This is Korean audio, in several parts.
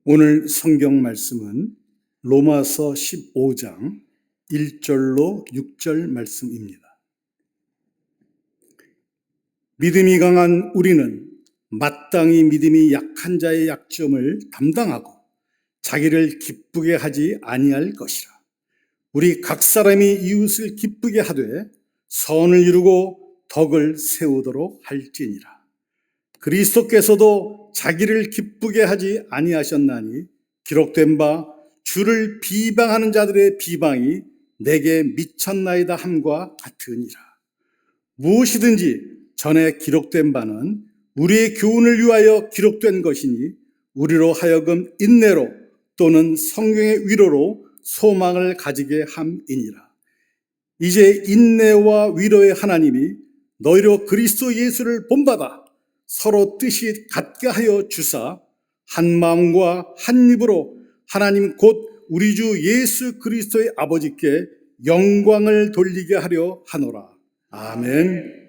오늘 성경 말씀은 로마서 15장 1절로 6절 말씀입니다. 믿음이 강한 우리는 마땅히 믿음이 약한 자의 약점을 담당하고 자기를 기쁘게 하지 아니할 것이라. 우리 각 사람이 이웃을 기쁘게 하되 선을 이루고 덕을 세우도록 할지니라. 그리스도께서도 자기를 기쁘게 하지 아니하셨나니 기록된 바 주를 비방하는 자들의 비방이 내게 미쳤나이다 함과 같으니라. 무엇이든지 전에 기록된 바는 우리의 교훈을 위하여 기록된 것이니 우리로 하여금 인내로 또는 성경의 위로로 소망을 가지게 함이니라. 이제 인내와 위로의 하나님이 너희로 그리스도 예수를 본받아 서로 뜻이 같게 하여 주사 한 마음과 한 입으로 하나님 곧 우리 주 예수 그리스도의 아버지께 영광을 돌리게 하려 하노라. 아멘.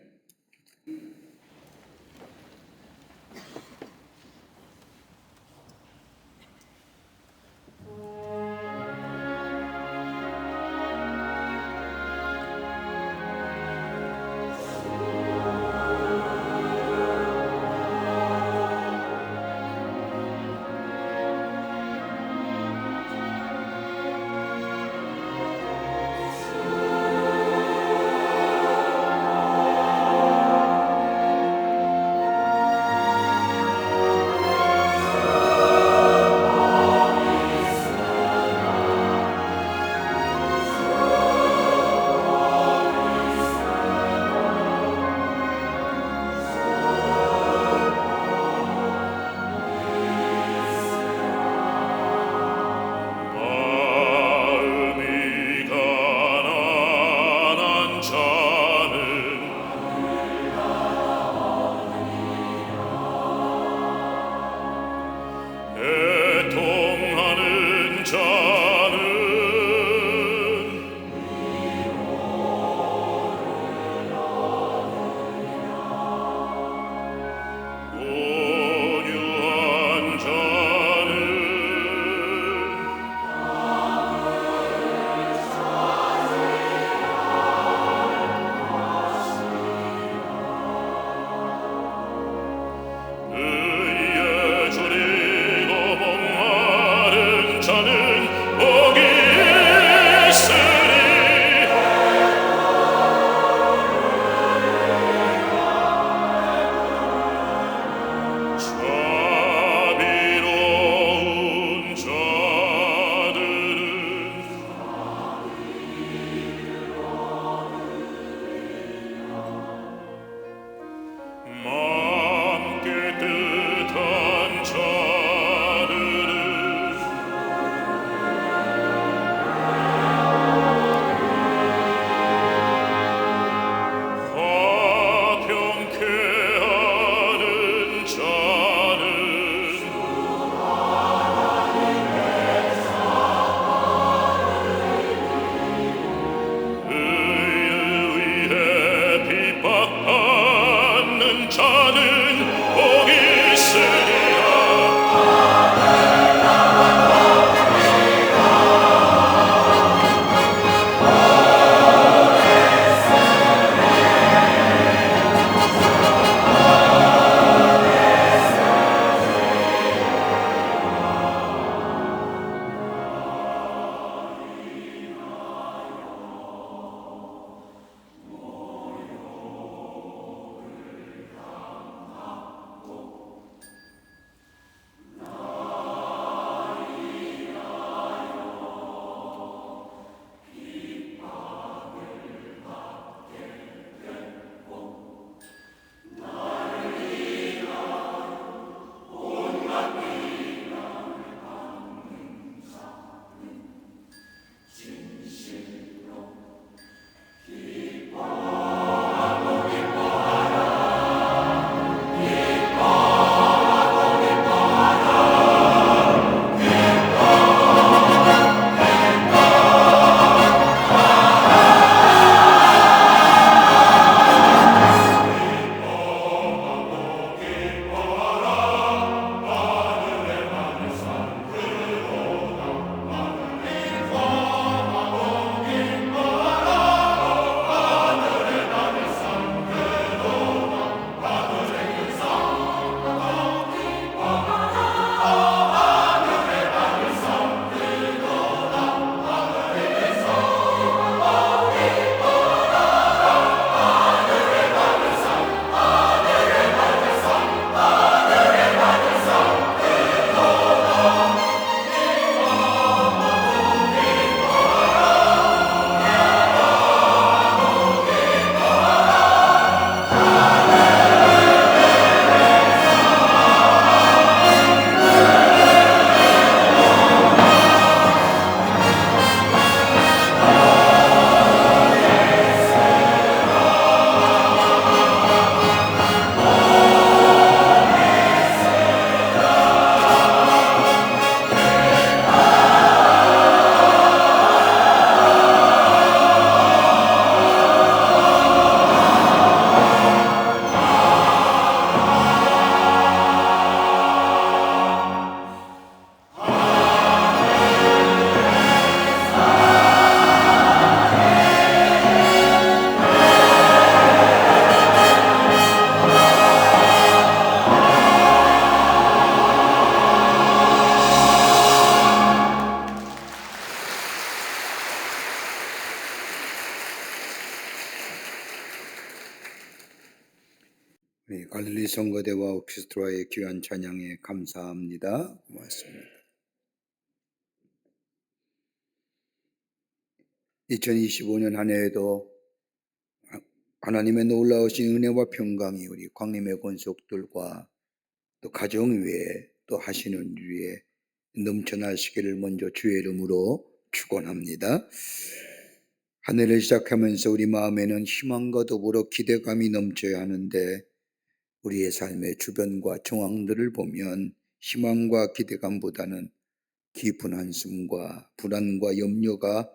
성거대와 오케스트라의 귀한 찬양에 감사합니다. 고맙습니다. 2025년 한 해에도 하나님의 놀라우신 은혜와 평강이 우리 광림의 권속들과 또 가정 위에 또 하시는 위에 넘쳐나시기를 먼저 주의 이름으로 축원합니다. 한 해를 시작하면서 우리 마음에는 희망과 더불어 기대감이 넘쳐야 하는데 우리의 삶의 주변과 정황들을 보면 희망과 기대감보다는 깊은 한숨과 불안과 염려가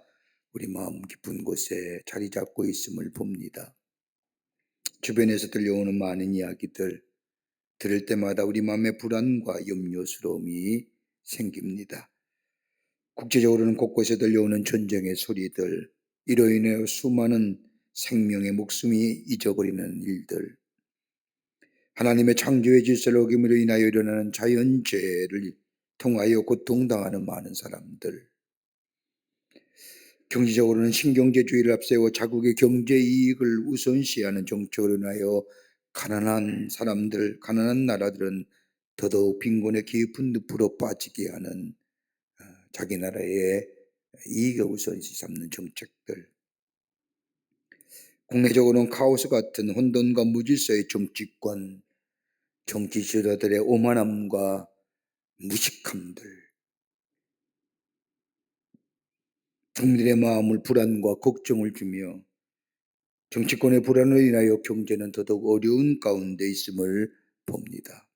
우리 마음 깊은 곳에 자리 잡고 있음을 봅니다. 주변에서 들려오는 많은 이야기들 들을 때마다 우리 마음에 불안과 염려스러움이 생깁니다. 국제적으로는 곳곳에 들려오는 전쟁의 소리들, 이로 인해 수많은 생명의 목숨이 잊어버리는 일들, 하나님의 창조의 질서를 어김으로 인하여 일어나는 자연재해를 통하여 고통당하는 많은 사람들, 경제적으로는 신경제주의를 앞세워 자국의 경제 이익을 우선시하는 정책으로 인하여 가난한 사람들, 가난한 나라들은 더더욱 빈곤의 깊은 늪으로 빠지게 하는 자기 나라의 이익을 우선시 삼는 정책들, 국내적으로는 카오스 같은 혼돈과 무질서의 정치권, 정치 지도자들의 오만함과 무식함들, 국민의 마음을 불안과 걱정을 주며 정치권의 불안으로 인하여 경제는 더더욱 어려운 가운데 있음을 봅니다.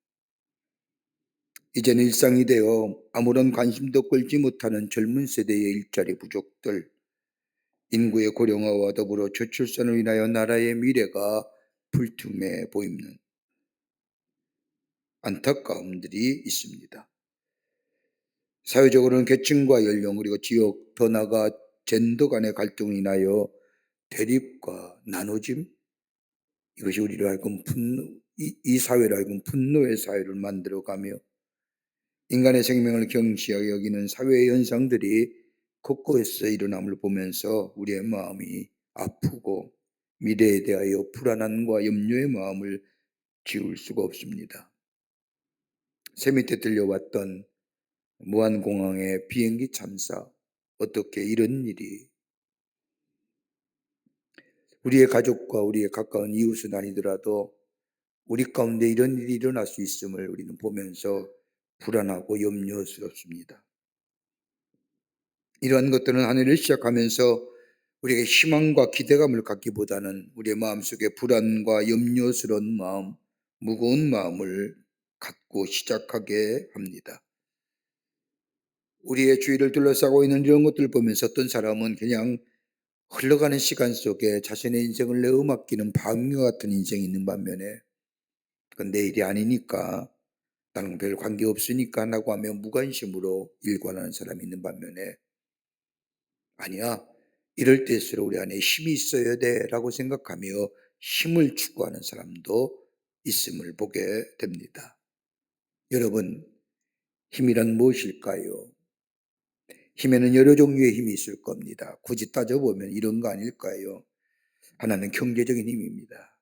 이제는 일상이 되어 아무런 관심도 끌지 못하는 젊은 세대의 일자리 부족들, 인구의 고령화와 더불어 저출산으로 인하여 나라의 미래가 불투명해 보이는 안타까움들이 있습니다. 사회적으로는 계층과 연령 그리고 지역 더 나아가 젠더 간의 갈등으로 인하여 대립과 나눠짐, 이것이 우리로 하여금 이 사회로 하여금 분노의 사회를 만들어가며 인간의 생명을 경시하게 여기는 사회의 현상들이 곳곳에서 일어남을 보면서 우리의 마음이 아프고 미래에 대하여 불안함과 염려의 마음을 지울 수가 없습니다. 새 밑에 들려왔던 무안공항의 비행기 참사, 어떻게 이런 일이 우리의 가족과 우리의 가까운 이웃은 아니더라도 우리 가운데 이런 일이 일어날 수 있음을 우리는 보면서 불안하고 염려스럽습니다. 이러한 것들은 한 해를 시작하면서 우리에게 희망과 기대감을 갖기보다는 우리의 마음속에 불안과 염려스러운 마음, 무거운 마음을 갖고 시작하게 합니다. 우리의 주위를 둘러싸고 있는 이런 것들을 보면서 어떤 사람은 그냥 흘러가는 시간 속에 자신의 인생을 내어 맡기는 방과 같은 인생이 있는 반면에 그건 내 일이 아니니까, 나는 별 관계없으니까 라고 하며 무관심으로 일관하는 사람이 있는 반면에 아니야, 이럴 때일수록 우리 안에 힘이 있어야 돼 라고 생각하며 힘을 추구하는 사람도 있음을 보게 됩니다. 여러분, 힘이란 무엇일까요? 힘에는 여러 종류의 힘이 있을 겁니다. 굳이 따져보면 이런 거 아닐까요? 하나는 경제적인 힘입니다.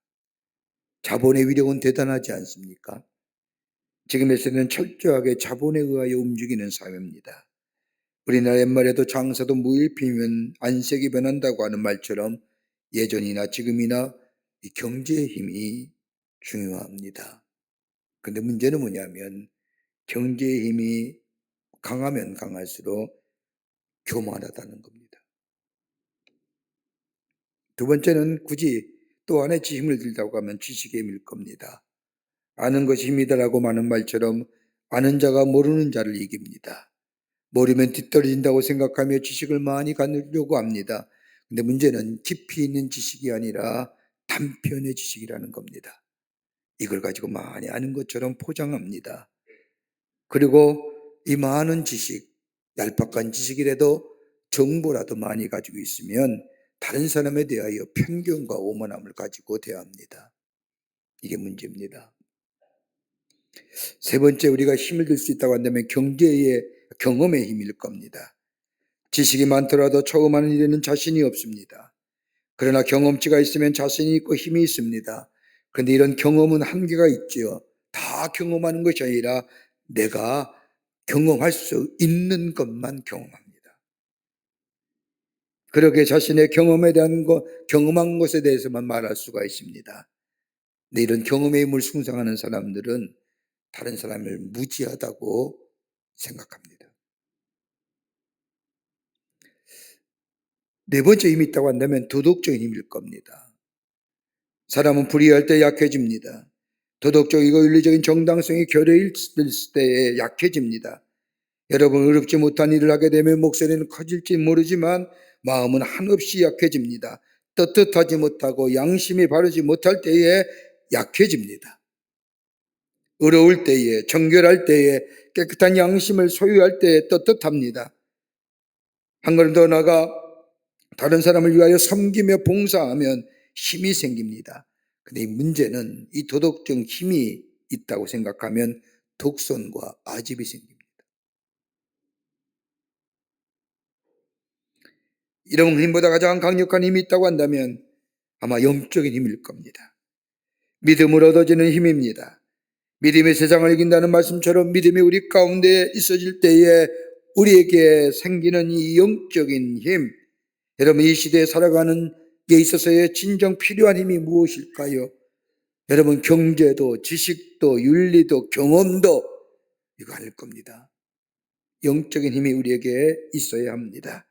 자본의 위력은 대단하지 않습니까? 지금의 세대는 철저하게 자본에 의하여 움직이는 사회입니다. 우리나라 옛말에도 장사도 무일피면 안색이 변한다고 하는 말처럼 예전이나 지금이나 이 경제의 힘이 중요합니다. 그런데 문제는 뭐냐면 경제의 힘이 강하면 강할수록 교만하다는 겁니다. 두 번째는 굳이 또 안에 힘을 들다고 하면 지식의 힘일 겁니다. 아는 것이 힘이다라고 하는 말처럼 아는 자가 모르는 자를 이깁니다. 모르면 뒤떨어진다고 생각하며 지식을 많이 갖으려고 합니다. 근데 문제는 깊이 있는 지식이 아니라 단편의 지식이라는 겁니다. 이걸 가지고 많이 아는 것처럼 포장합니다. 그리고 이 많은 지식, 얄팍한 지식이라도 정보라도 많이 가지고 있으면 다른 사람에 대하여 편견과 오만함을 가지고 대합니다. 이게 문제입니다. 세 번째, 우리가 힘을 들 수 있다고 한다면 경험의 힘일 겁니다. 지식이 많더라도 처음 하는 일에는 자신이 없습니다. 그러나 경험치가 있으면 자신이 있고 힘이 있습니다. 그런데 이런 경험은 한계가 있지요. 다 경험하는 것이 아니라 내가 경험할 수 있는 것만 경험합니다. 그렇게 자신의 경험에 대한 경험한 것에 대해서만 말할 수가 있습니다. 근데 이런 경험의 힘을 숭상하는 사람들은 다른 사람을 무지하다고 생각합니다. 네 번째 힘이 있다고 한다면 도덕적인 힘일 겁니다. 사람은 불의할 때 약해집니다. 도덕적이고 윤리적인 정당성이 결여있을 때에 약해집니다. 여러분, 의롭지 못한 일을 하게 되면 목소리는 커질지 모르지만 마음은 한없이 약해집니다. 떳떳하지 못하고 양심이 바르지 못할 때에 약해집니다. 의로울 때에, 정결할 때에, 깨끗한 양심을 소유할 때에 떳떳합니다. 한 걸음 더 나아가 다른 사람을 위하여 섬기며 봉사하면 힘이 생깁니다. 근데 이 문제는 이 도덕적 힘이 있다고 생각하면 독선과 아집이 생깁니다. 이런 힘보다 가장 강력한 힘이 있다고 한다면 아마 영적인 힘일 겁니다. 믿음으로 얻어지는 힘입니다. 믿음이 세상을 이긴다는 말씀처럼 믿음이 우리 가운데 있어질 때에 우리에게 생기는 이 영적인 힘, 여러분, 이 시대에 살아가는 데 있어서의 진정 필요한 힘이 무엇일까요? 여러분, 경제도 지식도 윤리도 경험도 이거 아닐 겁니다. 영적인 힘이 우리에게 있어야 합니다.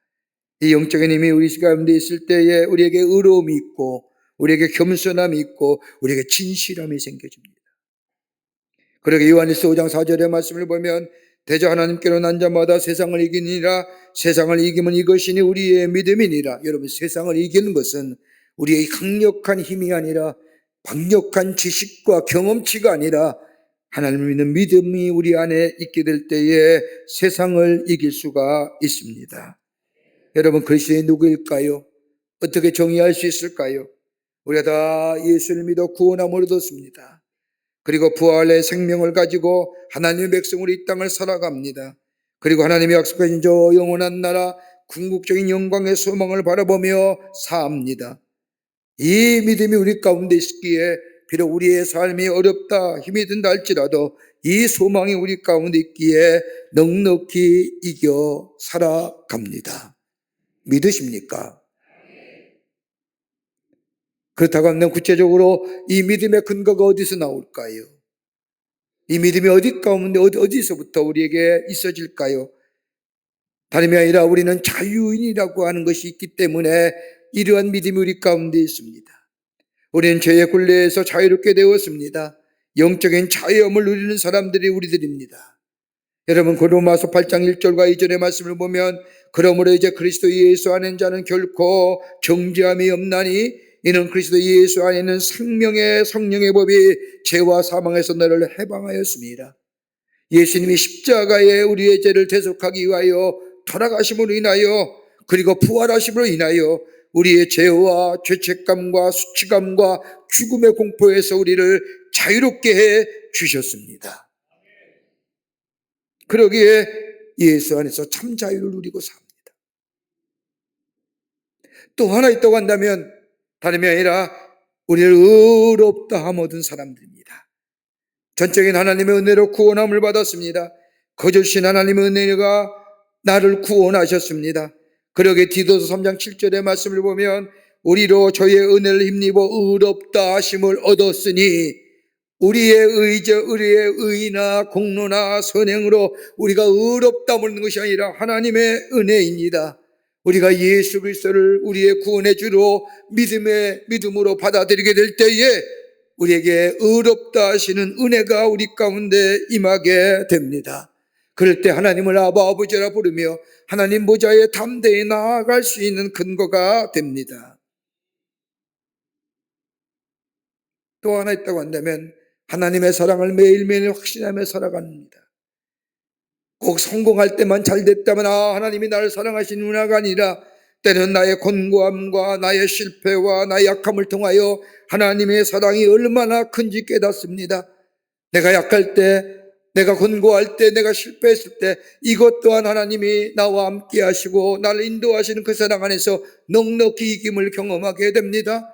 이 영적인 힘이 우리 가운데 있을 때에 우리에게 의로움이 있고 우리에게 겸손함이 있고 우리에게 진실함이 생겨집니다. 그러게 요한일서 5장 4절의 말씀을 보면 대저 하나님께로 난 자마다 세상을 이기니라. 세상을 이기면 이것이니 우리의 믿음이니라. 여러분, 세상을 이기는 것은 우리의 강력한 힘이 아니라 강력한 지식과 경험치가 아니라 하나님을 믿는 믿음이 우리 안에 있게 될 때에 세상을 이길 수가 있습니다. 여러분, 그리스도인이 누구일까요? 어떻게 정의할 수 있을까요? 우리가 다 예수를 믿어 구원함을 얻었습니다. 그리고 부활의 생명을 가지고 하나님의 백성으로 이 땅을 살아갑니다. 그리고 하나님이 약속하신 저 영원한 나라 궁극적인 영광의 소망을 바라보며 삽니다. 이 믿음이 우리 가운데 있기에 비록 우리의 삶이 어렵다 힘이 든다 할지라도 이 소망이 우리 가운데 있기에 넉넉히 이겨 살아갑니다. 믿으십니까? 그렇다고 하면 구체적으로 이 믿음의 근거가 어디서 나올까요? 이 믿음이 어디 가운데 어디서부터 우리에게 있어질까요? 다름이 아니라 우리는 자유인이라고 하는 것이 있기 때문에 이러한 믿음이 우리 가운데 있습니다. 우리는 죄의 굴레에서 자유롭게 되었습니다. 영적인 자유함을 누리는 사람들이 우리들입니다. 여러분, 로마서 8장 1절과 2절의 말씀을 보면 그러므로 이제 그리스도 예수 안에 있는 자는 결코 정죄함이 없나니 이는 그리스도 예수 안에 있는 생명의 성령의 법이 죄와 사망에서 너를 해방하였습니다. 예수님이 십자가에 우리의 죄를 대속하기 위하여 돌아가심으로 인하여 그리고 부활하심으로 인하여 우리의 죄와 죄책감과 수치감과 죽음의 공포에서 우리를 자유롭게 해 주셨습니다. 그러기에 예수 안에서 참 자유를 누리고 삽니다. 또 하나 있다고 한다면 다름이 아니라 우리를 의롭다 함 얻은 사람들입니다. 전적인 하나님의 은혜로 구원함을 받았습니다. 거저주신 하나님의 은혜가 나를 구원하셨습니다. 그러게 디도서 3장 7절의 말씀을 보면 우리로 저의 은혜를 힘입어 의롭다 하심을 얻었으니 우리의 의나 공로나 선행으로 우리가 의롭다함을 얻는 것이 아니라 하나님의 은혜입니다. 우리가 예수 그리스도를 우리의 구원의 주로 믿음으로 받아들이게 될 때에 우리에게 의롭다 하시는 은혜가 우리 가운데 임하게 됩니다. 그럴 때 하나님을 아버지라 부르며 하나님 보좌에 담대히 나아갈 수 있는 근거가 됩니다. 또 하나 있다고 한다면 하나님의 사랑을 매일매일 확신하며 살아갑니다. 꼭 성공할 때만 잘 됐다면 하나님이 나를 사랑하시는구나가 아니라 때는 나의 곤고함과 나의 실패와 나의 약함을 통하여 하나님의 사랑이 얼마나 큰지 깨닫습니다. 내가 약할 때, 내가 곤고할 때, 내가 실패했을 때 이것 또한 하나님이 나와 함께 하시고 나를 인도하시는 그 사랑 안에서 넉넉히 이김을 경험하게 됩니다.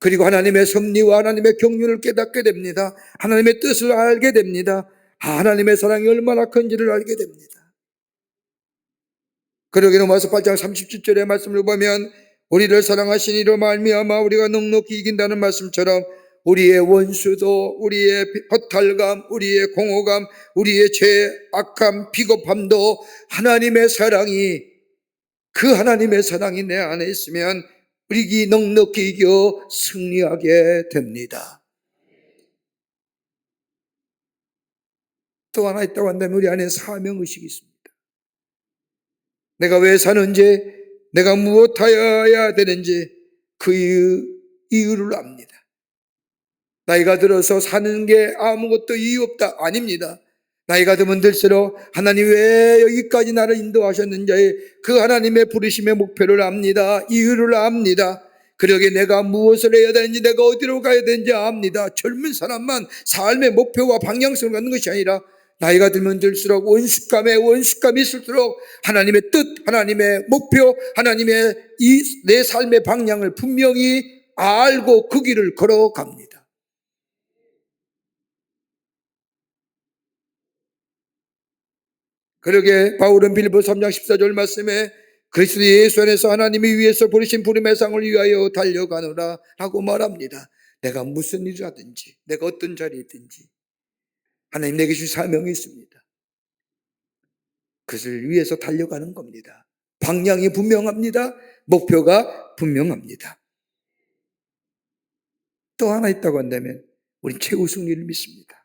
그리고 하나님의 섭리와 하나님의 경륜을 깨닫게 됩니다. 하나님의 뜻을 알게 됩니다. 하나님의 사랑이 얼마나 큰지를 알게 됩니다. 그러게 로마서 8장 37절의 말씀을 보면 우리를 사랑하신 이로 말미암아 우리가 넉넉히 이긴다는 말씀처럼 우리의 원수도 우리의 허탈감, 우리의 공허감, 우리의 죄, 악함, 비겁함도 하나님의 사랑이 그 하나님의 사랑이 내 안에 있으면 우리 넉넉히 이겨 승리하게 됩니다. 또 하나 있다고 한다면 우리 안에 사명의식이 있습니다. 내가 왜 사는지, 내가 무엇하여야 되는지 그 이유를 압니다. 나이가 들어서 사는 게 아무것도 이유 없다. 아닙니다. 나이가 들면 들수록 하나님 왜 여기까지 나를 인도하셨는지 그 하나님의 부르심의 목표를 압니다. 이유를 압니다. 그러게 내가 무엇을 해야 되는지, 내가 어디로 가야 되는지 압니다. 젊은 사람만 삶의 목표와 방향성을 갖는 것이 아니라 나이가 들면 들수록 원숙감이 있을수록 하나님의 뜻, 하나님의 목표, 하나님의 이 내 삶의 방향을 분명히 알고 그 길을 걸어갑니다. 그러게 바울은 빌립보 3장 14절 말씀에 그리스도 예수 안에서 하나님이 위에서 부르신 부름의 상을 위하여 달려가노라 라고 말합니다. 내가 무슨 일을 하든지, 내가 어떤 자리에 있든지 하나님 내게 주신 사명이 있습니다. 그것을 위해서 달려가는 겁니다. 방향이 분명합니다. 목표가 분명합니다. 또 하나 있다고 한다면 우리 최후 승리를 믿습니다.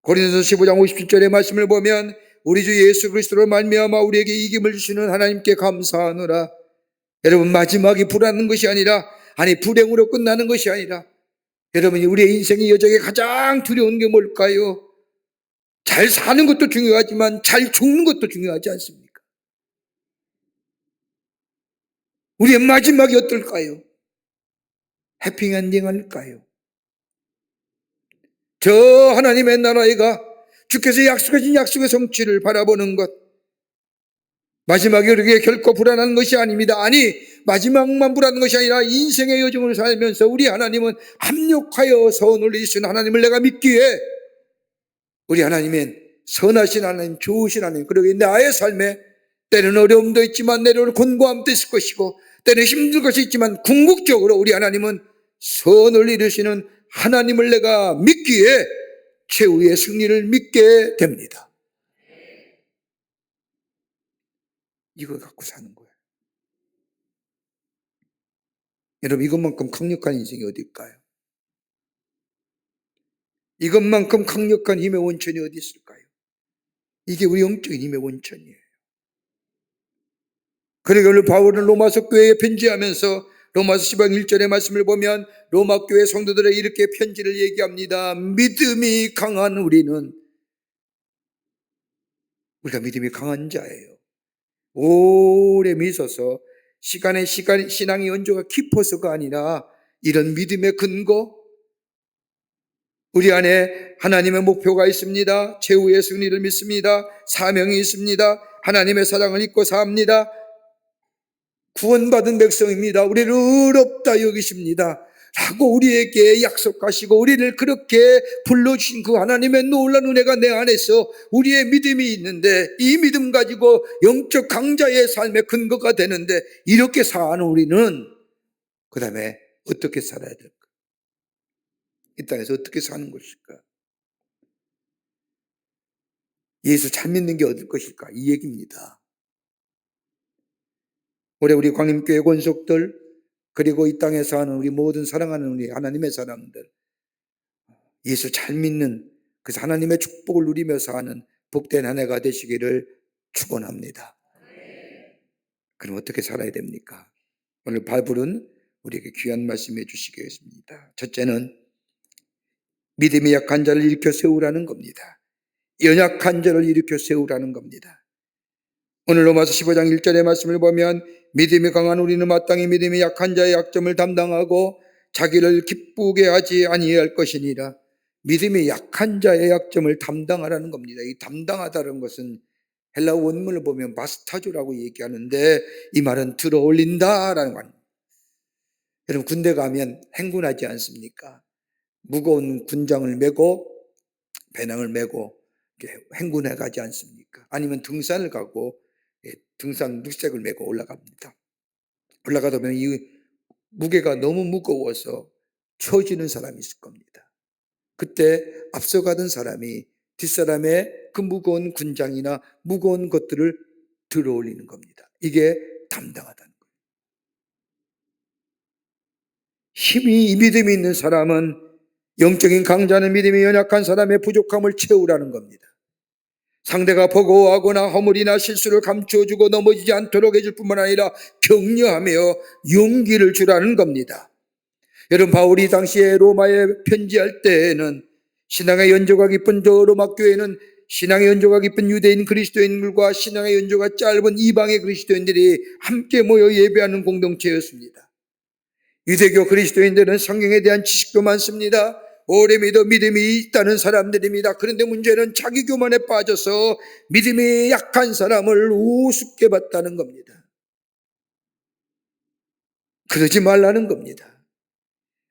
고린도서 15장 57절의 말씀을 보면 우리 주 예수 그리스도로 말미암아 우리에게 이김을 주시는 하나님께 감사하노라. 여러분, 마지막이 불안한 것이 아니라, 불행으로 끝나는 것이 아니라, 여러분이 우리의 인생의 여정에 가장 두려운 게 뭘까요? 잘 사는 것도 중요하지만 잘 죽는 것도 중요하지 않습니까? 우리의 마지막이 어떨까요? 해피엔딩 할까요? 저 하나님의 나라에가 주께서 약속하신 약속의 성취를 바라보는 것, 마지막에 그렇게 결코 불안한 것이 아닙니다. 마지막만 불안한 것이 아니라 인생의 여정을 살면서 우리 하나님은 합력하여 선을 이루시는 하나님을 내가 믿기에 우리 하나님은 선하신 하나님, 좋으신 하나님, 그러기에 나의 삶에 때는 어려움도 있지만 때로는 곤고함도 있을 것이고 때는 힘들 것이 있지만 궁극적으로 우리 하나님은 선을 이루시는 하나님을 내가 믿기에 최후의 승리를 믿게 됩니다. 이걸 갖고 사는 거예요. 여러분, 이것만큼 강력한 인생이 어딜까요? 이것만큼 강력한 힘의 원천이 어디 있을까요? 이게 우리 영적인 힘의 원천이에요. 그러니까 오늘 바울은 로마서 교회에 편지하면서 로마서 10장 1절의 말씀을 보면 로마 교회 성도들에게 이렇게 편지를 얘기합니다. 믿음이 강한 우리가 믿음이 강한 자예요. 오래 믿어서 신앙의 연조가 깊어서가 아니라 이런 믿음의 근거, 우리 안에 하나님의 목표가 있습니다. 최후의 승리를 믿습니다. 사명이 있습니다. 하나님의 사랑을 잊고 삽니다. 구원받은 백성입니다. 우리를 의롭다 여기십니다 라고 우리에게 약속하시고 우리를 그렇게 불러주신 그 하나님의 놀라운 은혜가 내 안에서 우리의 믿음이 있는데, 이 믿음 가지고 영적 강자의 삶의 근거가 되는데, 이렇게 사는 우리는 그 다음에 어떻게 살아야 될까? 이 땅에서 어떻게 사는 것일까? 예수 잘 믿는 게 어떨 것일까? 이 얘기입니다. 올해 우리 광림교회 권속들, 그리고 이 땅에 사는 우리 모든 사랑하는 우리 하나님의 사람들, 예수 잘 믿는, 그래서 하나님의 축복을 누리며 사는 복된 한 해가 되시기를 축원합니다. 그럼 어떻게 살아야 됩니까? 오늘 바울은 우리에게 귀한 말씀해 주시겠습니다. 첫째는 믿음이 약한 자를 일으켜 세우라는 겁니다. 연약한 자를 일으켜 세우라는 겁니다. 오늘 로마서 15장 1절의 말씀을 보면 믿음이 강한 우리는 마땅히 믿음이 약한 자의 약점을 담당하고 자기를 기쁘게 하지 아니할 것이니라. 믿음이 약한 자의 약점을 담당하라는 겁니다. 이 담당하다는 것은 헬라 원문을 보면 마스타조라고 얘기하는데 이 말은 들어 올린다라는 말. 여러분 군대 가면 행군하지 않습니까? 무거운 군장을 메고 배낭을 메고 이렇게 행군해 가지 않습니까? 아니면 등산을 가고 등산 룩색을 메고 올라갑니다. 올라가다 보면 이 무게가 너무 무거워서 처지는 사람이 있을 겁니다. 그때 앞서가던 사람이 뒷사람의 그 무거운 군장이나 무거운 것들을 들어 올리는 겁니다. 이게 담당하다는 거예요. 힘이 믿음이 있는 사람은 영적인 강자는 믿음이 연약한 사람의 부족함을 채우라는 겁니다. 상대가 버거워하거나 허물이나 실수를 감춰주고 넘어지지 않도록 해줄 뿐만 아니라 격려하며 용기를 주라는 겁니다. 여러분 바울이 당시에 로마에 편지할 때에는 신앙의 연조가 깊은 저 로마 교회는 신앙의 연조가 깊은 유대인 그리스도인들과 신앙의 연조가 짧은 이방의 그리스도인들이 함께 모여 예배하는 공동체였습니다. 유대교 그리스도인들은 성경에 대한 지식도 많습니다. 오래 믿음이 있다는 사람들입니다. 그런데 문제는 자기 교만에 빠져서 믿음이 약한 사람을 우습게 봤다는 겁니다. 그러지 말라는 겁니다.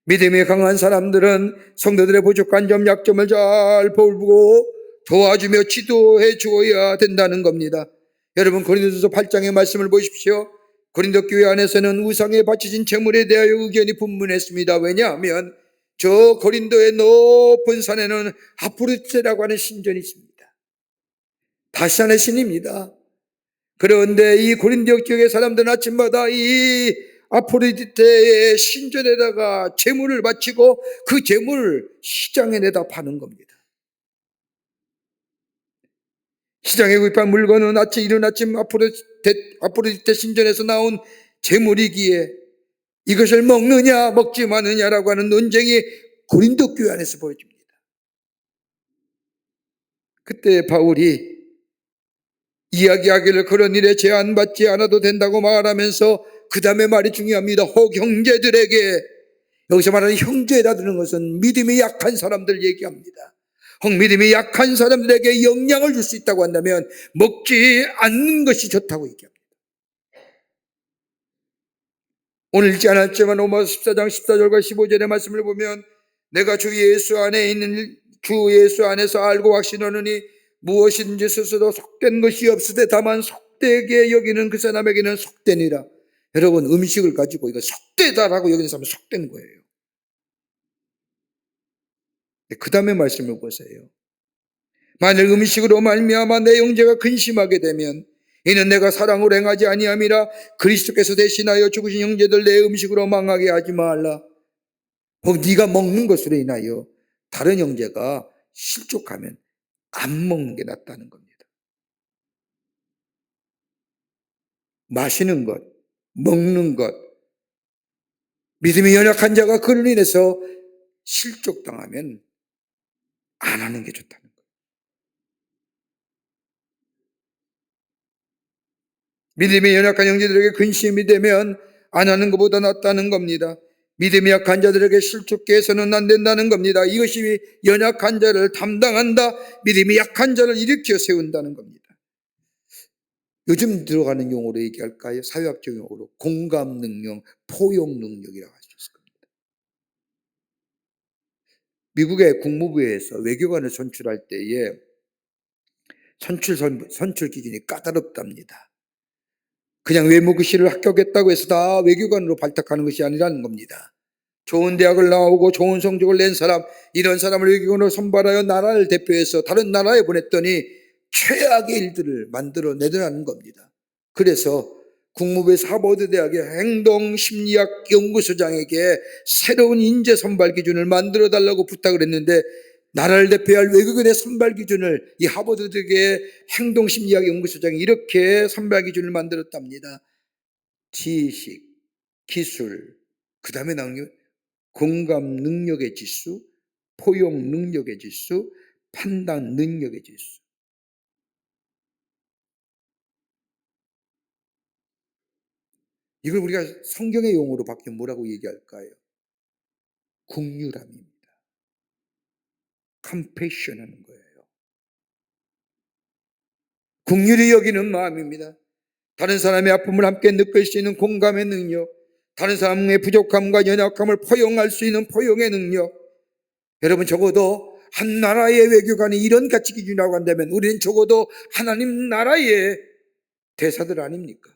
믿음이 강한 사람들은 성도들의 부족한 점, 약점을 잘 보고 도와주며 지도해 주어야 된다는 겁니다. 여러분 고린도서 8장의 말씀을 보십시오. 고린도 교회 안에서는 우상에 바쳐진 제물에 대하여 의견이 분분했습니다. 왜냐하면 저 고린도의 높은 산에는 아프로디테라고 하는 신전이 있습니다. 다시안의 신입니다. 그런데 이 고린도 지역의 사람들은 아침마다 이 아프로디테의 신전에다가 제물을 바치고 그 제물을 시장에 내다 파는 겁니다. 시장에 구입한 물건은 이른 아침 아프로디테 신전에서 나온 제물이기에 이것을 먹느냐 먹지 마느냐라고 하는 논쟁이 고린도 교회 안에서 보여집니다. 그때 바울이 이야기하기를 그런 일에 제한받지 않아도 된다고 말하면서 그 다음에 말이 중요합니다. 혹 형제들에게, 여기서 말하는 형제라는 것은 믿음이 약한 사람들 얘기합니다. 혹 믿음이 약한 사람들에게 영향을 줄 수 있다고 한다면 먹지 않는 것이 좋다고 얘기합니다. 오늘 읽지 않았지만 로마서 14장 14절과 15절의 말씀을 보면 내가 주 예수 안에서 알고 확신하노니 무엇인지 스스로 속된 것이 없으되 다만 속되게 여기는 그 사람에게는 속되니라. 여러분 음식을 가지고 이거 속되다라고 여기는 사람은 속된 거예요. 그 다음에 말씀을 보세요. 만일 음식으로 말미암아 내 형제가 근심하게 되면 이는 내가 사랑으로 행하지 아니함이라. 그리스도께서 대신하여 죽으신 형제들 내 음식으로 망하게 하지 말라. 혹 네가 먹는 것으로 인하여 다른 형제가 실족하면 안 먹는 게 낫다는 겁니다. 마시는 것, 먹는 것, 믿음이 연약한 자가 그로 인해서 실족당하면 안 하는 게 좋다는 거예요. 믿음이 연약한 형제들에게 근심이 되면 안 하는 것보다 낫다는 겁니다. 믿음이 약한 자들에게 실족케 해서는 안 된다는 겁니다. 이것이 연약한 자를 담당한다. 믿음이 약한 자를 일으켜 세운다는 겁니다. 요즘 들어가는 용어로 얘기할까요? 사회학적 용어로 공감 능력, 포용 능력이라고 할 수 있을 겁니다. 미국의 국무부에서 외교관을 선출할 때에 선출 기준이 까다롭답니다. 그냥 외무고시를 합격했다고 해서 다 외교관으로 발탁하는 것이 아니라는 겁니다. 좋은 대학을 나오고 좋은 성적을 낸 사람, 이런 사람을 외교관으로 선발하여 나라를 대표해서 다른 나라에 보냈더니 최악의 일들을 만들어내더라는 겁니다. 그래서 국무부에서 하버드 대학의 행동심리학 연구소장에게 새로운 인재 선발 기준을 만들어 달라고 부탁을 했는데 나라를 대표할 외국인의 선발 기준을 이 하버드 대학의 행동심리학 연구소장이 이렇게 선발 기준을 만들었답니다. 지식, 기술, 그 다음에 나오는 게 공감 능력의 지수, 포용 능력의 지수, 판단 능력의 지수. 이걸 우리가 성경의 용어로 바뀌면 뭐라고 얘기할까요? 긍휼함입니다. 컴패션 하는 거예요. 긍휼히 여기는 마음입니다. 다른 사람의 아픔을 함께 느낄 수 있는 공감의 능력, 다른 사람의 부족함과 연약함을 포용할 수 있는 포용의 능력. 여러분, 적어도 한 나라의 외교관이 이런 가치 기준이라고 한다면 우리는 적어도 하나님 나라의 대사들 아닙니까?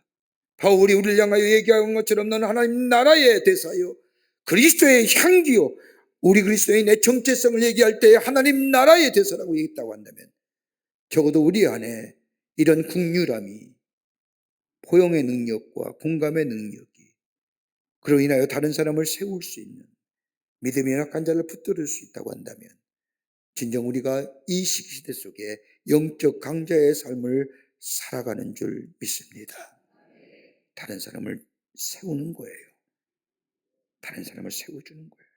바울이 우리를 향하여 얘기한 것처럼 너는 하나님 나라의 대사요, 그리스도의 향기요, 우리 그리스도인의 정체성을 얘기할 때 하나님 나라의 대사라고 얘기했다고 한다면 적어도 우리 안에 이런 국률함이, 포용의 능력과 공감의 능력이, 그로 인하여 다른 사람을 세울 수 있는 믿음의 약한 자를 붙들을 수 있다고 한다면 진정 우리가 이 시대 속에 영적 강자의 삶을 살아가는 줄 믿습니다. 다른 사람을 세우는 거예요. 다른 사람을 세워주는 거예요.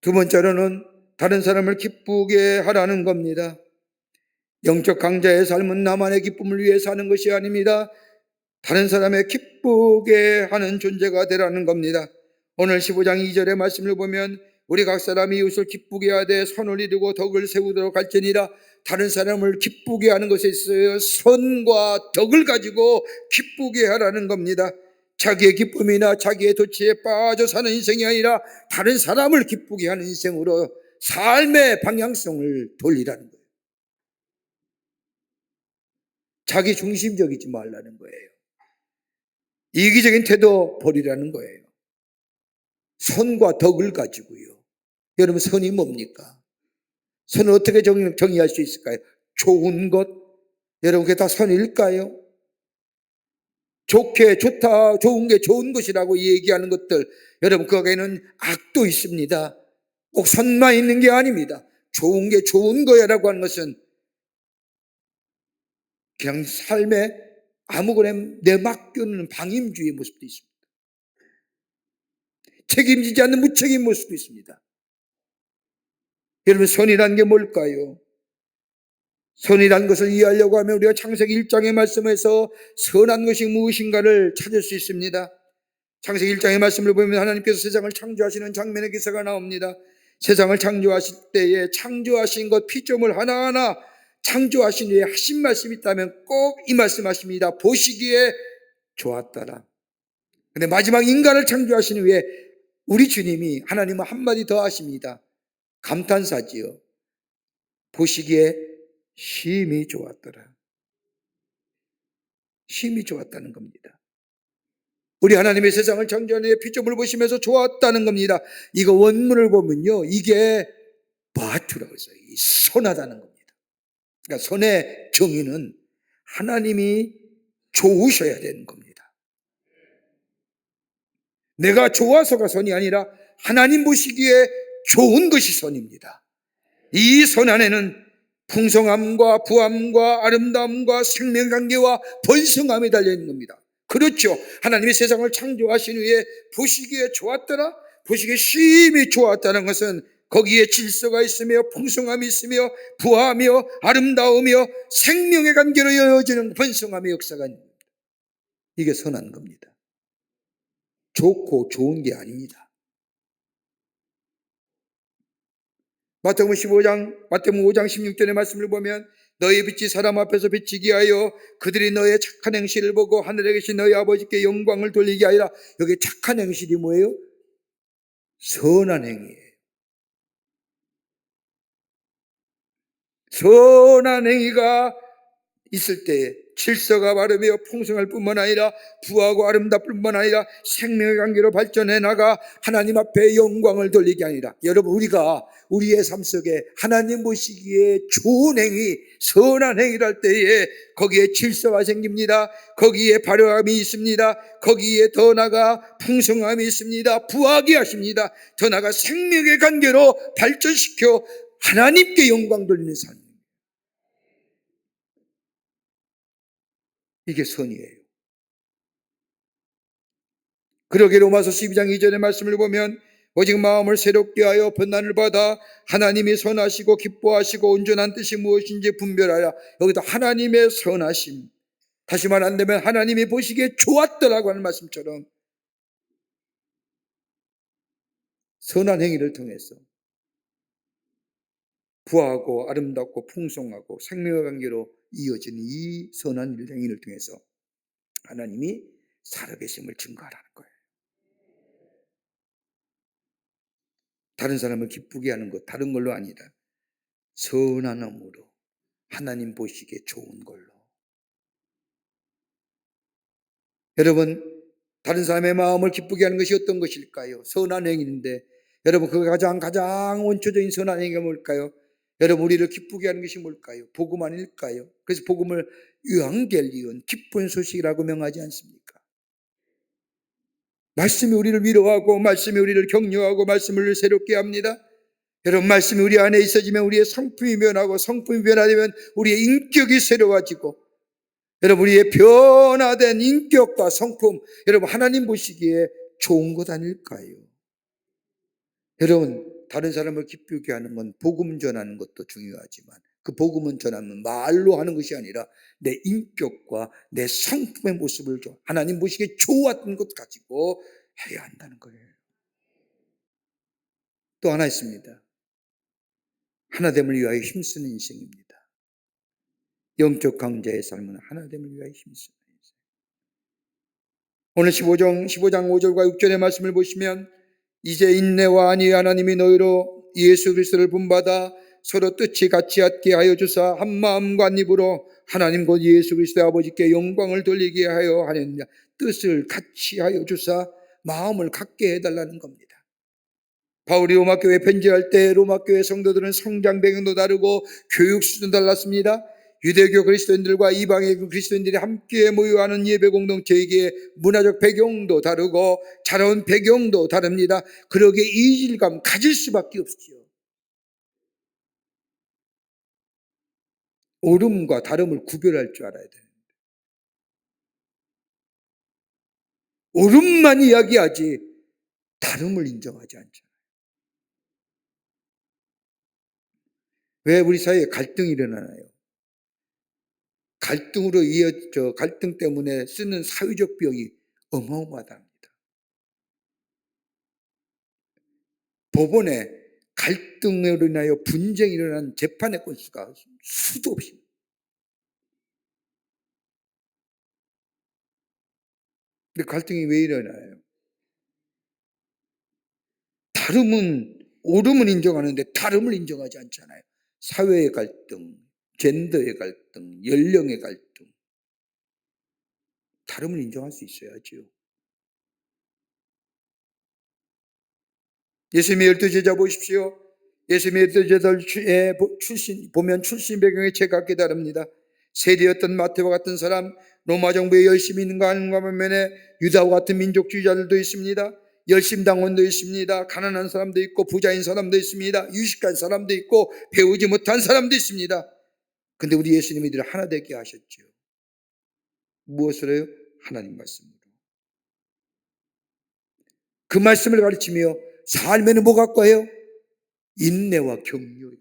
두 번째로는 다른 사람을 기쁘게 하라는 겁니다. 영적 강자의 삶은 나만의 기쁨을 위해 사는 것이 아닙니다. 다른 사람의 기쁘게 하는 존재가 되라는 겁니다. 오늘 15장 2절의 말씀을 보면 우리 각 사람이 이웃을 기쁘게 하되 선을 이루고 덕을 세우도록 할지니라. 다른 사람을 기쁘게 하는 것에 있어서 선과 덕을 가지고 기쁘게 하라는 겁니다. 자기의 기쁨이나 자기의 도취에 빠져 사는 인생이 아니라 다른 사람을 기쁘게 하는 인생으로 삶의 방향성을 돌리라는 거예요. 자기 중심적이지 말라는 거예요. 이기적인 태도 버리라는 거예요. 선과 덕을 가지고요. 여러분, 선이 뭡니까? 선을 어떻게 정의할 수 있을까요? 좋은 것, 여러분 그게 다 선일까요? 좋다, 좋은 게 좋은 것이라고 얘기하는 것들, 여러분 거기에는 악도 있습니다. 꼭 선만 있는 게 아닙니다. 좋은 게 좋은 거야라고 하는 것은 그냥 삶에 아무거나 내맡겨놓는 방임주의의 모습도 있습니다. 책임지지 않는 무책임 모습도 있습니다. 여러분, 선이라는 게 뭘까요? 선이라는 것을 이해하려고 하면 우리가 창세기 1장의 말씀에서 선한 것이 무엇인가를 찾을 수 있습니다. 창세기 1장의 말씀을 보면 하나님께서 세상을 창조하시는 장면의 기사가 나옵니다. 세상을 창조하실 때에 창조하신 것 피조물 하나하나 창조하신 후에 하신 말씀이 있다면 꼭 이 말씀 하십니다. 보시기에 좋았더라. 근데 마지막 인간을 창조하신 후에 우리 주님이 하나님은 한마디 더 하십니다. 감탄사지요. 보시기에 심히 좋았더라. 심히 좋았다는 겁니다. 우리 하나님의 세상을 창조하는 후에 피조물을 보시면서 좋았다는 겁니다. 이거 원문을 보면요, 이게 바투라고 했어요. 선하다는 겁니다. 그러니까 선의 정의는 하나님이 좋으셔야 되는 겁니다. 내가 좋아서가 선이 아니라 하나님 보시기에 좋은 것이 선입니다. 이 선 안에는 풍성함과 부함과 아름다움과 생명관계와 번성함이 달려있는 겁니다. 그렇죠. 하나님이 세상을 창조하신 후에 보시기에 좋았더라, 보시기에 심히 좋았다는 것은 거기에 질서가 있으며 풍성함이 있으며 부하며 아름다우며 생명의 관계로 이어지는 번성함의 역사가 있는 겁니다. 이게 선한 겁니다. 좋고 좋은 게 아닙니다. 마태복음 5장 16절의 말씀을 보면 너희 빛이 사람 앞에서 비치게 하여 그들이 너의 착한 행실을 보고 하늘에 계신 너희 아버지께 영광을 돌리게 하리라. 여기 착한 행실이 뭐예요? 선한 행위예요. 선한 행위가 있을 때에 질서가 바르며 풍성할 뿐만 아니라 부하고 아름답을 뿐만 아니라 생명의 관계로 발전해 나가 하나님 앞에 영광을 돌리게 아니라, 여러분 우리가 우리의 삶 속에 하나님 보시기에 좋은 행위, 선한 행위를 할 때에 거기에 질서가 생깁니다. 거기에 발효함이 있습니다. 거기에 더 나아가 풍성함이 있습니다. 부하게 하십니다. 더 나아가 생명의 관계로 발전시켜 하나님께 영광 돌리는 삶, 이게 선이에요. 그러게 로마서 12장 2절의 말씀을 보면 오직 마음을 새롭게 하여 변난을 받아 하나님이 선하시고 기뻐하시고 온전한 뜻이 무엇인지 분별하라. 여기도 하나님의 선하심, 다시 말한다면 하나님이 보시기에 좋았더라고 하는 말씀처럼 선한 행위를 통해서 부하고 아름답고 풍성하고 생명의 관계로 이어지는 이 선한 행위를 통해서 하나님이 살아계심을 증거하라는 거예요. 다른 사람을 기쁘게 하는 것, 다른 걸로 아니라 선한 마음으로 하나님 보시기에 좋은 걸로. 여러분, 다른 사람의 마음을 기쁘게 하는 것이 어떤 것일까요? 선한 행위인데, 여러분, 그 가장 원초적인 선한 행위가 뭘까요? 여러분, 우리를 기쁘게 하는 것이 뭘까요? 복음 아닐까요? 그래서 복음을 유앙겔리온, 기쁜 소식이라고 명하지 않습니까? 말씀이 우리를 위로하고, 말씀이 우리를 격려하고, 말씀을 새롭게 합니다. 여러분, 말씀이 우리 안에 있어지면 우리의 성품이 변하고, 성품이 변화되면 우리의 인격이 새로워지고, 여러분, 우리의 변화된 인격과 성품, 여러분, 하나님 보시기에 좋은 것 아닐까요? 여러분, 다른 사람을 기쁘게 하는 건 복음 전하는 것도 중요하지만, 그 복음은 전하면 말로 하는 것이 아니라 내 인격과 내 성품의 모습을 하나님 보시기에 좋았던 것 가지고 해야 한다는 거예요. 또 하나 있습니다. 하나됨을 위하여 힘쓰는 인생입니다. 영적 강자의 삶은 하나됨을 위하여 힘쓰는 인생. 오늘 15장 5절과 6절의 말씀을 보시면, 이제 인내와 안위 하나님이 너희로 예수 그리스도를 본받아 서로 뜻이 같이 하게 하여 주사 한 마음과 한 입으로 하나님 곧 예수 그리스도의 아버지께 영광을 돌리게 하여 하느냐. 뜻을 같이 하여 주사 마음을 갖게 해달라는 겁니다. 바울이 로마교회에 편지할 때 로마교회 성도들은 성장 배경도 다르고 교육 수준도 달랐습니다. 유대교 그리스도인들과 이방의 그리스도인들이 함께 모여하는 예배 공동체에게 문화적 배경도 다르고 자라온 배경도 다릅니다. 그러기에 이질감 가질 수밖에 없지요. 옳음과 다름을 구별할 줄 알아야 돼요. 옳음만 이야기하지 다름을 인정하지 않잖아요. 왜 우리 사회에 갈등이 일어나나요? 갈등 때문에 쓰는 사회적 비용이 어마어마하답니다. 법원에 갈등으로 인하여 분쟁이 일어난 재판의 건수가 수도 없이. 근데 갈등이 왜 일어나요? 옳음은 인정하는데 다름을 인정하지 않잖아요. 사회의 갈등, 젠더의 갈등, 연령의 갈등. 다름을 인정할 수 있어야죠. 예수님의 12제자 보십시오. 예수님의 12제자의 출신 배경이 제각기 다릅니다. 세리였던 마태와 같은 사람, 로마 정부에 열심히 있는 가 하는가 반면에 유다와 같은 민족주의자들도 있습니다. 열심당원도 있습니다. 가난한 사람도 있고 부자인 사람도 있습니다. 유식한 사람도 있고 배우지 못한 사람도 있습니다. 근데 우리 예수님이 이들을 하나 되게 하셨죠. 무엇으로요? 하나님 말씀으로. 그 말씀을 가르치며 삶에는 뭐 갖고 해요? 인내와 격려.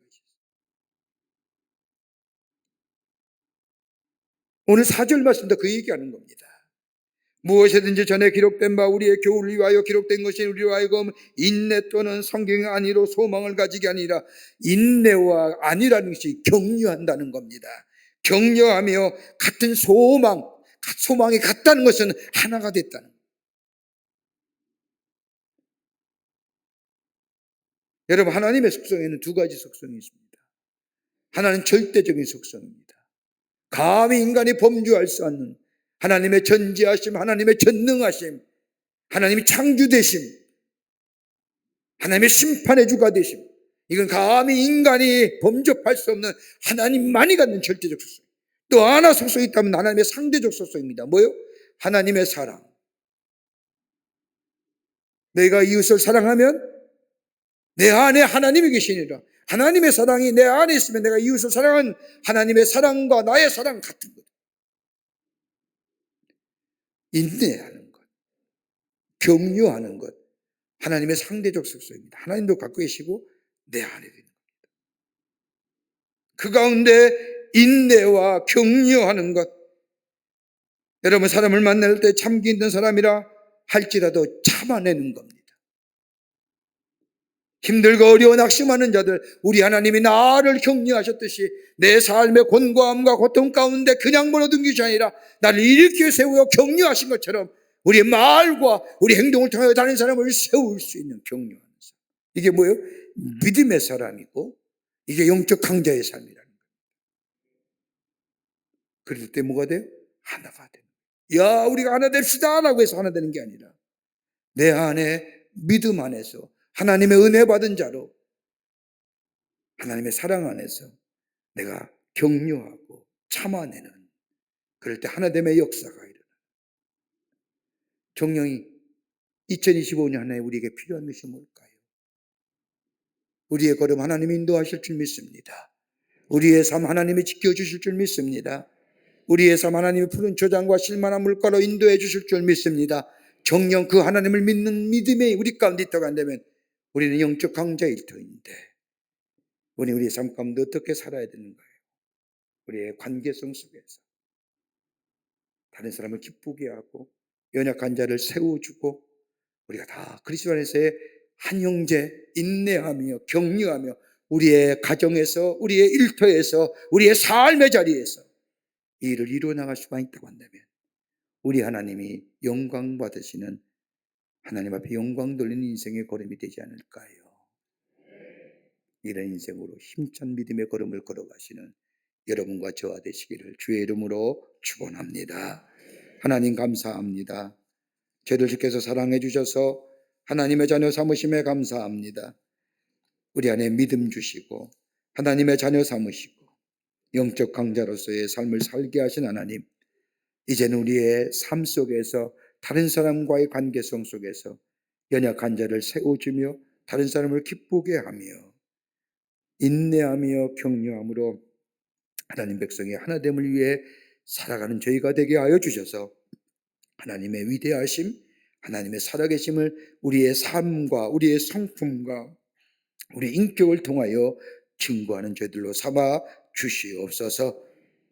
오늘 4절 말씀도 그 얘기하는 겁니다. 무엇이든지 전에 기록된 바 우리의 교훈을 위하여 기록된 것이 우리로 하여금 인내 또는 성경의 안위로 소망을 가지게 아니라 인내와 안위라는 것이 격려한다는 겁니다. 격려하며 같은 소망이 같다는 것은 하나가 됐다는 겁니다. 여러분, 하나님의 속성에는 두 가지 속성이 있습니다. 하나는 절대적인 속성입니다. 감히 인간이 범주할 수 없는 하나님의 전지하심, 하나님의 전능하심, 하나님의 창주되심, 하나님의 심판의 주가 되심. 이건 감히 인간이 범접할 수 없는 하나님만이 갖는 절대적 속성. 또 하나 속성이 있다면 하나님의 상대적 속성입니다. 뭐요? 하나님의 사랑. 내가 이웃을 사랑하면 내 안에 하나님이 계시니라. 하나님의 사랑이 내 안에 있으면 내가 이웃을 사랑한 하나님의 사랑과 나의 사랑 같은 것. 인내하는 것, 격려하는 것, 하나님의 상대적 속성입니다. 하나님도 갖고 계시고 내 안에 있는 겁니다. 그 가운데 인내와 격려하는 것. 여러분, 사람을 만날 때 참기 힘든 사람이라 할지라도 참아내는 겁니다. 힘들고 어려워 낙심하는 자들, 우리 하나님이 나를 격려하셨듯이 내 삶의 곤고함과 고통 가운데 그냥 몰아둔 게 아니라 나를 일으켜 세우어 격려하신 것처럼 우리의 말과 우리 행동을 통하여 다른 사람을 세울 수 있는 격려하는 삶. 이게 뭐예요? 믿음의 사람이고 이게 영적 강자의 삶이라는 거예요. 그럴 때 뭐가 돼요? 하나가 돼요. 야, 우리가 하나 됩시다 라고 해서 하나 되는 게 아니라 내 안에 믿음 안에서 하나님의 은혜 받은 자로 하나님의 사랑 안에서 내가 격려하고 참아내는, 그럴 때 하나됨의 역사가 일어나요. 정령이 2025년 하나에 우리에게 필요한 것이 뭘까요? 우리의 걸음 하나님이 인도하실 줄 믿습니다. 우리의 삶 하나님이 지켜주실 줄 믿습니다. 우리의 삶 하나님이 푸른 초장과 실만한 물가로 인도해 주실 줄 믿습니다. 정령 그 하나님을 믿는 믿음이 우리 가운데 있다고 한다면 우리는 영적 강자일 터인데 우리의 삶 가운데 어떻게 살아야 되는 거예요? 우리의 관계성 속에서 다른 사람을 기쁘게 하고 연약한 자를 세워주고 우리가 다 그리스도 안에서의 한 형제 인내하며 격려하며 우리의 가정에서 우리의 일터에서 우리의 삶의 자리에서 이 일을 이루어 나갈 수가 있다고 한다면 우리 하나님이 영광 받으시는, 하나님 앞에 영광 돌리는 인생의 걸음이 되지 않을까요? 이런 인생으로 힘찬 믿음의 걸음을 걸어가시는 여러분과 저와 되시기를 주의 이름으로 축원합니다. 하나님 감사합니다. 저를 주께서 사랑해 주셔서 하나님의 자녀 삼으심에 감사합니다. 우리 안에 믿음 주시고 하나님의 자녀 삼으시고 영적 강자로서의 삶을 살게 하신 하나님, 이제는 우리의 삶 속에서 다른 사람과의 관계성 속에서 연약한 자를 세워주며 다른 사람을 기쁘게 하며 인내하며 격려함으로 하나님 백성의 하나됨을 위해 살아가는 저희가 되게 하여 주셔서 하나님의 위대하심, 하나님의 살아계심을 우리의 삶과 우리의 성품과 우리 인격을 통하여 증거하는 저희들로 삼아 주시옵소서.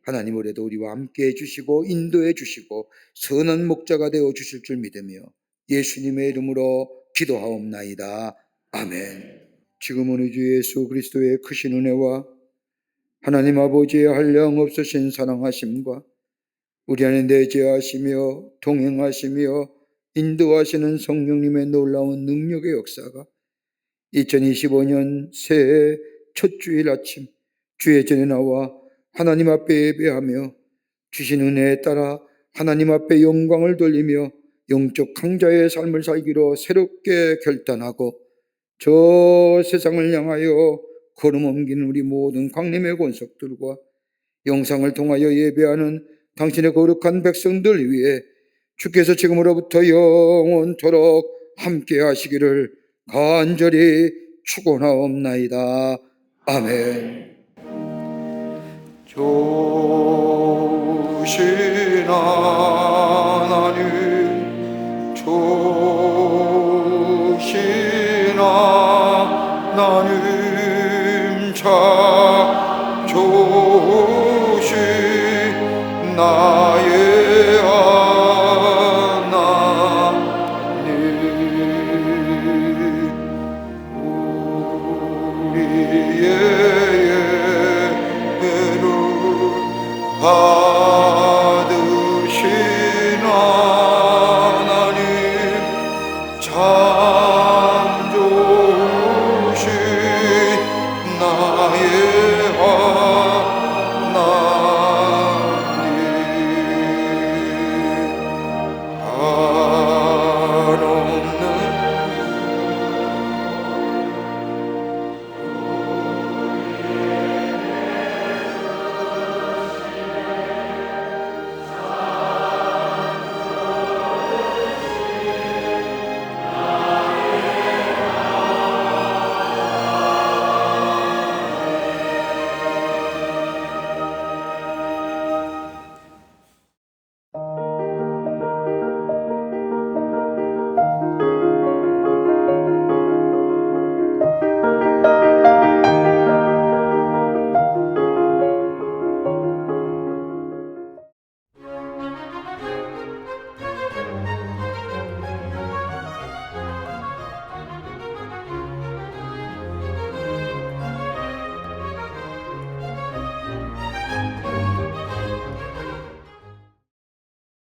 하나님 올해도 우리와 함께 해주시고 인도해 주시고 선한 목자가 되어 주실 줄 믿으며 예수님의 이름으로 기도하옵나이다. 아멘. 지금은 우리 주 예수 그리스도의 크신 은혜와 하나님 아버지의 한량없으신 사랑하심과 우리 안에 내재하시며 동행하시며 인도하시는 성령님의 놀라운 능력의 역사가 2025년 새해 첫 주일 아침 주의 전에 나와 하나님 앞에 예배하며 주신 은혜에 따라 하나님 앞에 영광을 돌리며 영적 강자의 삶을 살기로 새롭게 결단하고 저 세상을 향하여 걸음 옮기는 우리 모든 광림의 권속들과 영상을 통하여 예배하는 당신의 거룩한 백성들 위해 주께서 지금으로부터 영원토록 함께 하시기를 간절히 축원하옵나이다. 아멘. 좋으신 하나님, 좋으신 하나님, 참 좋으신 나의